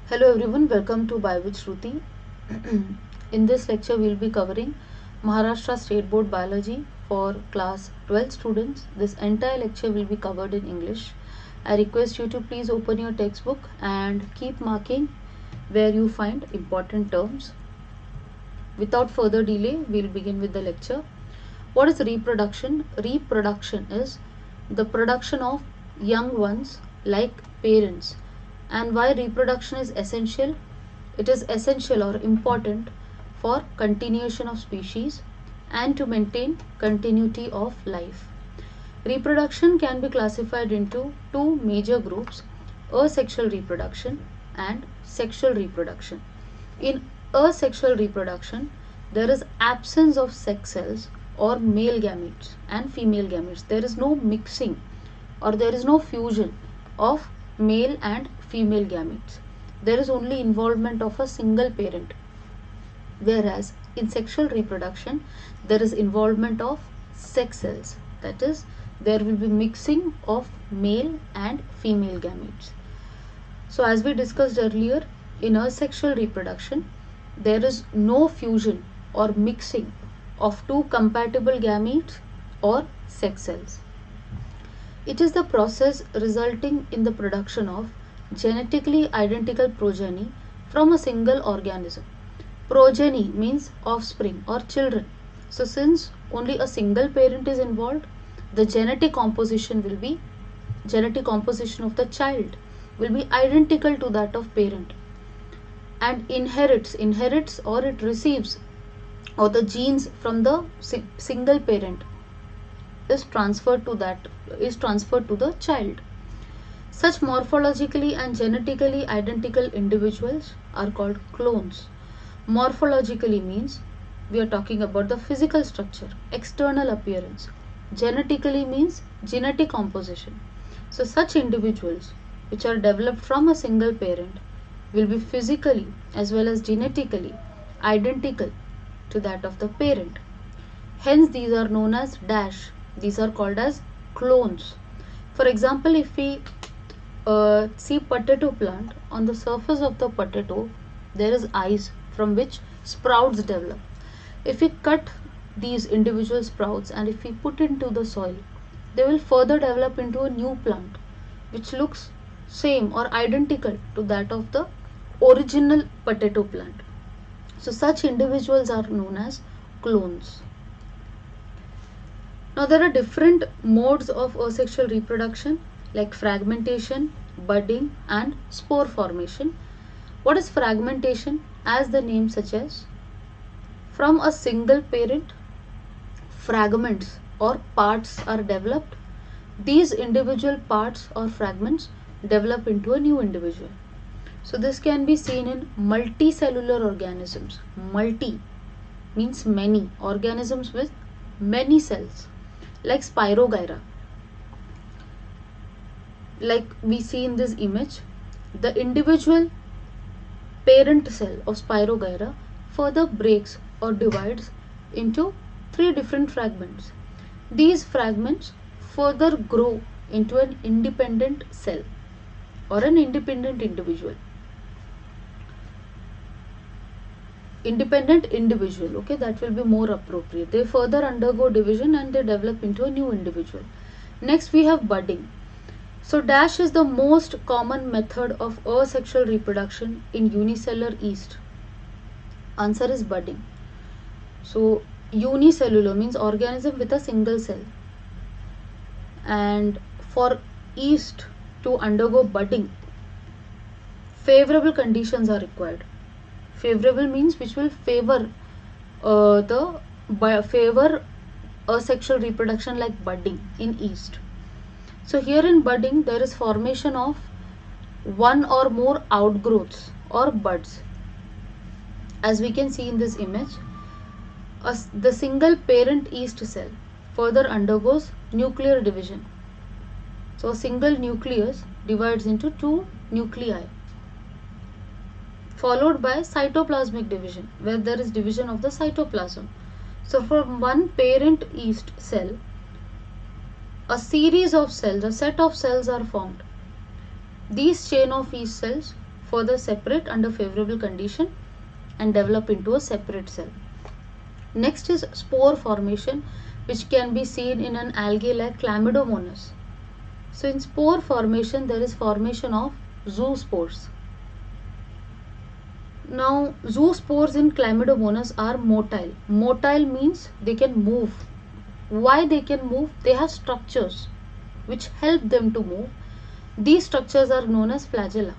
Hello everyone, welcome to Bio with Sruthi. In this lecture, we will be covering Maharashtra State Board Biology for class 12 students. This entire lecture will be covered in English. I request you to please open your textbook and keep marking where you find important terms. Without further delay, we will begin with the lecture. What is reproduction? Reproduction is the production of young ones like parents. And why reproduction is essential? It is essential or important for continuation of species and to maintain continuity of life. Reproduction can be classified into two major groups: asexual reproduction and sexual reproduction. In asexual reproduction, there is absence of sex cells or male gametes and female gametes. There is no mixing or there is no fusion of male and female gametes. There is only involvement of a single parent. Whereas in sexual reproduction, there is involvement of sex cells. That is, there will be mixing of male and female gametes. So as we discussed earlier, in asexual reproduction, there is no fusion or mixing of two compatible gametes or sex cells. It is the process resulting in the production of genetically identical progeny from a single organism. Progeny means offspring or children. So since only a single parent is involved, the genetic composition of the child will be identical to that of parent and inherits or it receives or the genes from the single parent is transferred to the child. Such morphologically and genetically identical individuals are called clones. Morphologically means we are talking about the physical structure, external appearance. Genetically means genetic composition. So such individuals which are developed from a single parent will be physically as well as genetically identical to that of the parent. Hence these are known as dash. These are called as clones. For example, if we see potato plant, on the surface of the potato there is eyes from which sprouts develop. If we cut these individual sprouts and if we put into the soil, they will further develop into a new plant which looks same or identical to that of the original potato plant. So such individuals are known as clones. Now there are different modes of asexual reproduction like fragmentation, budding and spore formation. What is fragmentation? As the name suggests, from a single parent, fragments or parts are developed. These individual parts or fragments develop into a new individual. So this can be seen in multicellular organisms. Multi means many, organisms with many cells, like Spirogyra. Like we see in this image, the individual parent cell of Spirogyra further breaks or divides into 3 different fragments. These fragments further grow into an independent cell or an independent individual. Okay, that will be more appropriate. They further undergo division and they develop into a new individual. Next we have budding. So dash is the most common method of asexual reproduction in unicellular yeast. Answer is budding. So unicellular means organism with a single cell, and for yeast to undergo budding, favorable conditions are required. Favorable means which will favor asexual reproduction like budding in yeast. So here in budding there is formation of one or more outgrowths or buds. As we can see in this image, the single parent yeast cell further undergoes nuclear division. So a single nucleus divides into 2 nuclei, followed by cytoplasmic division, where there is division of the cytoplasm. So from one parent yeast cell, a series of cells, a set of cells are formed. These chain of yeast cells further separate under favorable condition and develop into a separate cell. Next is spore formation, which can be seen in an algae like Chlamydomonas. So in spore formation, there is formation of zoospores. Now zoospores in Chlamydomonas are motile. Motile means they can move. Why they can move? They have structures which help them to move. These structures are known as flagella.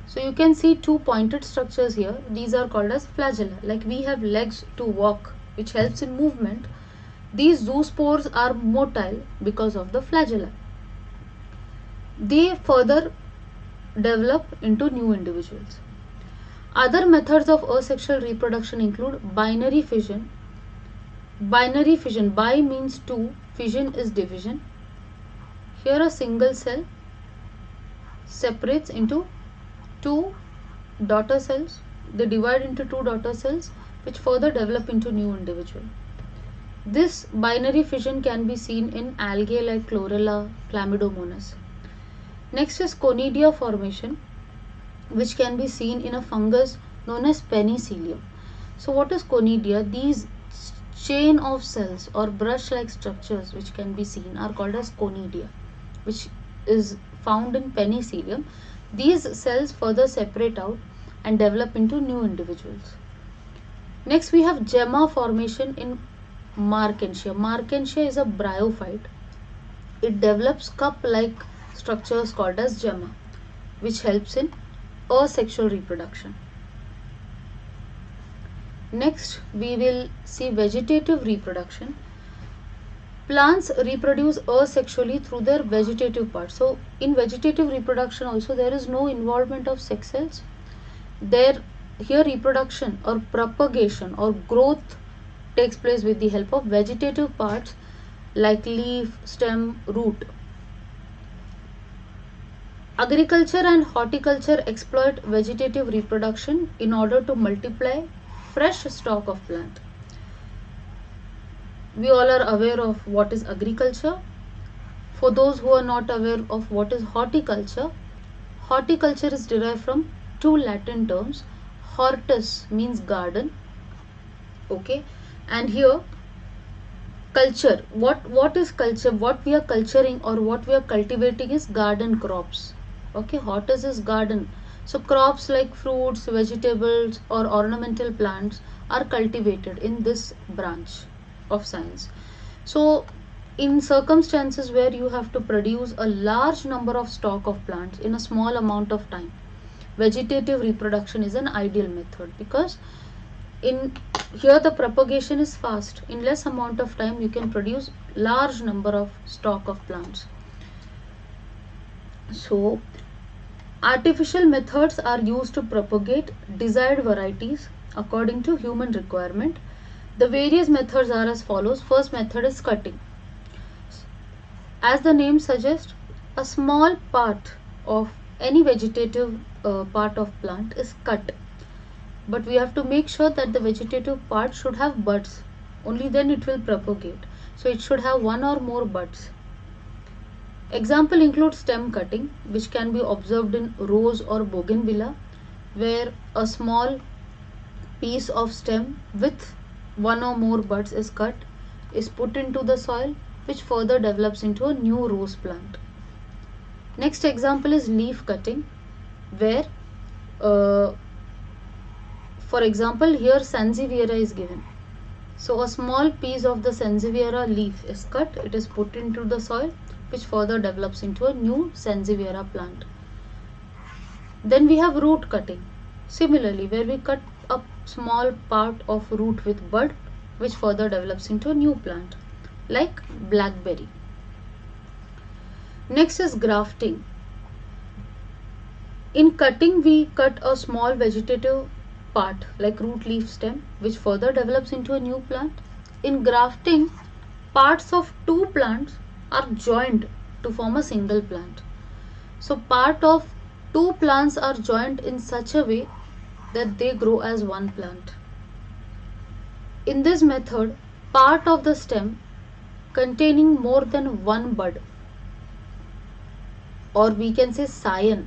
So you can see two pointed structures here. These are called as flagella. Like we have legs to walk, which helps in movement. These zoospores are motile because of the flagella. They further develop into new individuals. Other methods of asexual reproduction include binary fission. Binary fission, bi means two, fission is division. Here a single cell separates into two daughter cells. They divide into two daughter cells which further develop into new individual. This binary fission can be seen in algae like Chlorella, Chlamydomonas. Next is conidia formation, which can be seen in a fungus known as penicillium. So what is conidia? These chain of cells or brush-like structures which can be seen are called as conidia, which is found in penicillium. These cells further separate out and develop into new individuals. Next we have gemma formation in Markensia. Markensia is a bryophyte. It develops cup-like structures called as gemma, which helps in asexual reproduction. Next we will see vegetative reproduction. Plants reproduce asexually through their vegetative parts. So in vegetative reproduction also there is no involvement of sex cells. Here reproduction or propagation or growth takes place with the help of vegetative parts like leaf, stem, root. Agriculture and horticulture exploit vegetative reproduction in order to multiply fresh stock of plant. We all are aware of what is agriculture. For those who are not aware of what is horticulture, horticulture is derived from two Latin terms. Hortus means garden, okay, and here culture. What is culture? What we are culturing or what we are cultivating is garden crops. Okay, hortus is garden. So crops like fruits, vegetables or ornamental plants are cultivated in this branch of science. So in circumstances where you have to produce a large number of stock of plants in a small amount of time, vegetative reproduction is an ideal method, because in here the propagation is fast. In less amount of time you can produce large number of stock of plants. So artificial methods are used to propagate desired varieties according to human requirement. The various methods are as follows. First method is cutting. As the name suggests, a small part of any vegetative part of plant is cut, but we have to make sure that the vegetative part should have buds. Only then it will propagate. So it should have one or more buds. Example includes stem cutting, which can be observed in rose or bougainvillea, where a small piece of stem with one or more buds is cut, is put into the soil, which further develops into a new rose plant. Next example is leaf cutting, where for example here Sansevieria is given. So a small piece of the Sansevieria leaf is cut, it is put into the soil, which further develops into a new Sansevieria plant. Then we have root cutting. Similarly, where we cut a small part of root with bud, which further develops into a new plant, like blackberry. Next is grafting. In cutting, we cut a small vegetative part like root, leaf, stem, which further develops into a new plant. In grafting, parts of two plants are joined to form a single plant. So part of two plants are joined in such a way that they grow as one plant. In this method, part of the stem containing more than one bud, or we can say scion,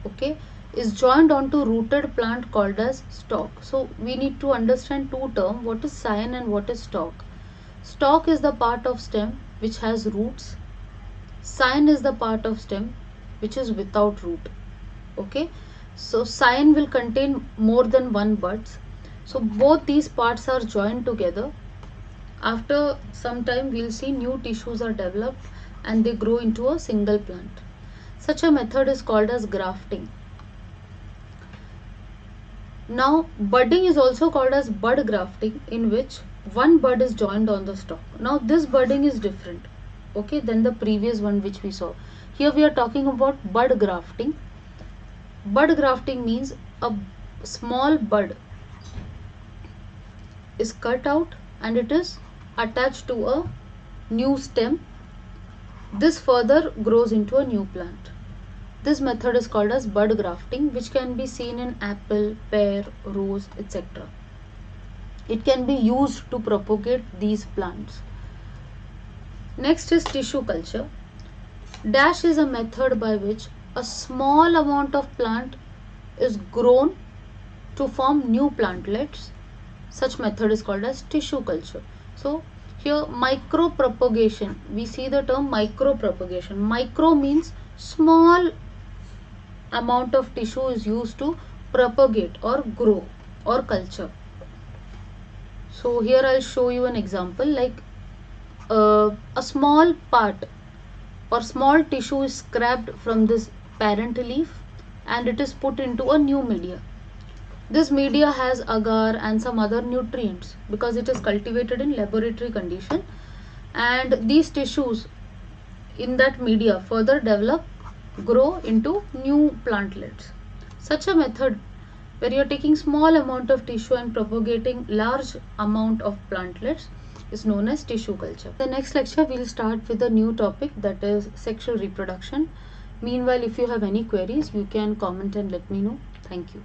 okay, is joined onto rooted plant called as stalk. So we need to understand two terms, what is scion and what is stalk. Stalk is the part of stem which has roots. Scion is the part of stem which is without root. Okay, so scion will contain more than one buds. So both these parts are joined together. After some time we'll see new tissues are developed and they grow into a single plant. Such a method is called as grafting. Now budding is also called as bud grafting, in which one bud is joined on the stalk. Now this budding is different, okay, than the previous one which we saw. Here we are talking about bud grafting. Bud grafting means a small bud is cut out and it is attached to a new stem. This further grows into a new plant. This method is called as bud grafting, which can be seen in apple, pear, rose, etc. It can be used to propagate these plants. Next is tissue culture. Dash is a method by which a small amount of plant is grown to form new plantlets. Such method is called as tissue culture. So here micro propagation, we see the term micro propagation. Micro means small amount of tissue is used to propagate or grow or culture. So here I'll show you an example, like a small part or small tissue is scraped from this parent leaf and it is put into a new media. This media has agar and some other nutrients because it is cultivated in laboratory condition, and these tissues in that media further develop, grow into new plantlets. Such a method where you are taking small amount of tissue and propagating large amount of plantlets is known as tissue culture. The next lecture we will start with a new topic, that is sexual reproduction. Meanwhile, if you have any queries, you can comment and let me know. Thank you.